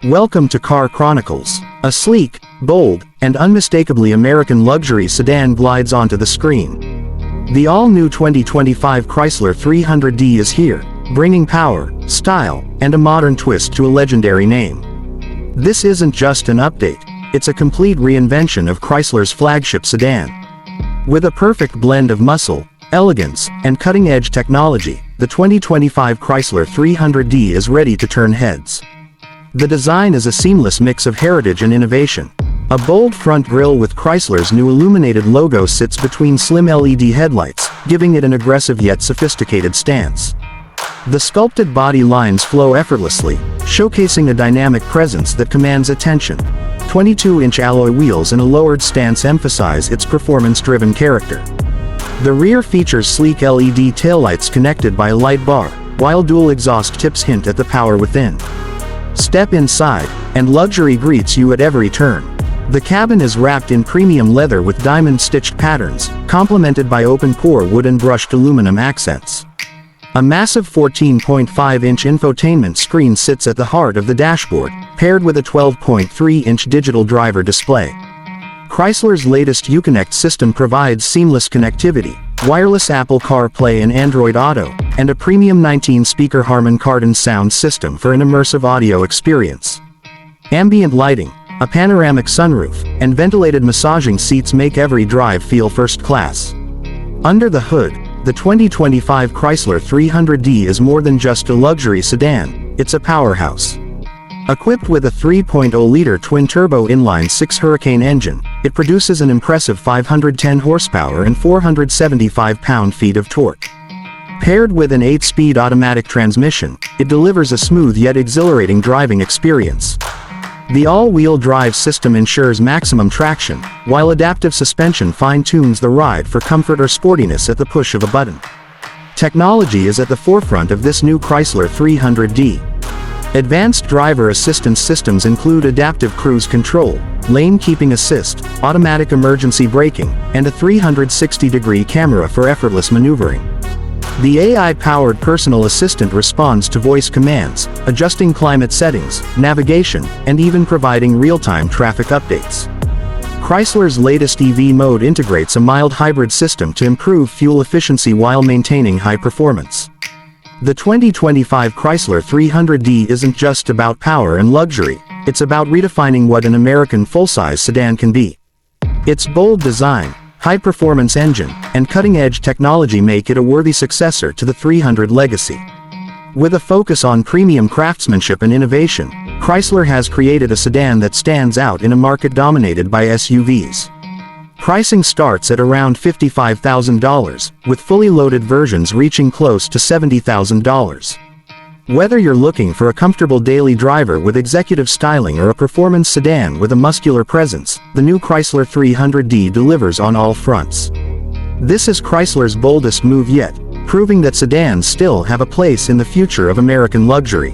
Welcome to Car Chronicles. A sleek, bold, and unmistakably American luxury sedan glides onto the screen. The all-new 2025 Chrysler 300D is here, bringing power, style, and a modern twist to a legendary name. This isn't just an update, it's a complete reinvention of Chrysler's flagship sedan. With a perfect blend of muscle, elegance, and cutting-edge technology, the 2025 Chrysler 300D is ready to turn heads. The design is a seamless mix of heritage and innovation. A bold front grille with Chrysler's new illuminated logo sits between slim LED headlights, giving it an aggressive yet sophisticated stance. The sculpted body lines flow effortlessly, showcasing a dynamic presence that commands attention. 22-inch alloy wheels and a lowered stance emphasize its performance-driven character. The rear features sleek LED taillights connected by a light bar, while dual exhaust tips hint at the power within. Step inside, and luxury greets you at every turn. The cabin is wrapped in premium leather with diamond-stitched patterns, complemented by open-pore wood and brushed aluminum accents. A massive 14.5-inch infotainment screen sits at the heart of the dashboard, paired with a 12.3-inch digital driver display. Chrysler's latest Uconnect system provides seamless connectivity, wireless Apple CarPlay and Android Auto, and a premium 19-speaker Harman Kardon sound system for an immersive audio experience. Ambient lighting, a panoramic sunroof, and ventilated massaging seats make every drive feel first class. Under the hood, the 2025 Chrysler 300D is more than just a luxury sedan, it's a powerhouse. Equipped with a 3.0-liter twin-turbo inline-six Hurricane engine, it produces an impressive 510 horsepower and 475 pound-feet of torque. Paired with an 8-speed automatic transmission, it delivers a smooth yet exhilarating driving experience. The all-wheel drive system ensures maximum traction, while adaptive suspension fine-tunes the ride for comfort or sportiness at the push of a button. Technology is at the forefront of this new Chrysler 300D. Advanced driver assistance systems include adaptive cruise control, lane keeping assist, automatic emergency braking, and a 360-degree camera for effortless maneuvering. The AI-powered personal assistant responds to voice commands, adjusting climate settings, navigation, and even providing real-time traffic updates. Chrysler's latest EV mode integrates a mild hybrid system to improve fuel efficiency while maintaining high performance. The 2025 Chrysler 300D isn't just about power and luxury, it's about redefining what an American full-size sedan can be. Its bold design, high-performance engine, and cutting-edge technology make it a worthy successor to the 300 legacy. With a focus on premium craftsmanship and innovation, Chrysler has created a sedan that stands out in a market dominated by SUVs. Pricing starts at around $55,000, with fully loaded versions reaching close to $70,000. Whether you're looking for a comfortable daily driver with executive styling or a performance sedan with a muscular presence, the new Chrysler 300D delivers on all fronts. This is Chrysler's boldest move yet, proving that sedans still have a place in the future of American luxury.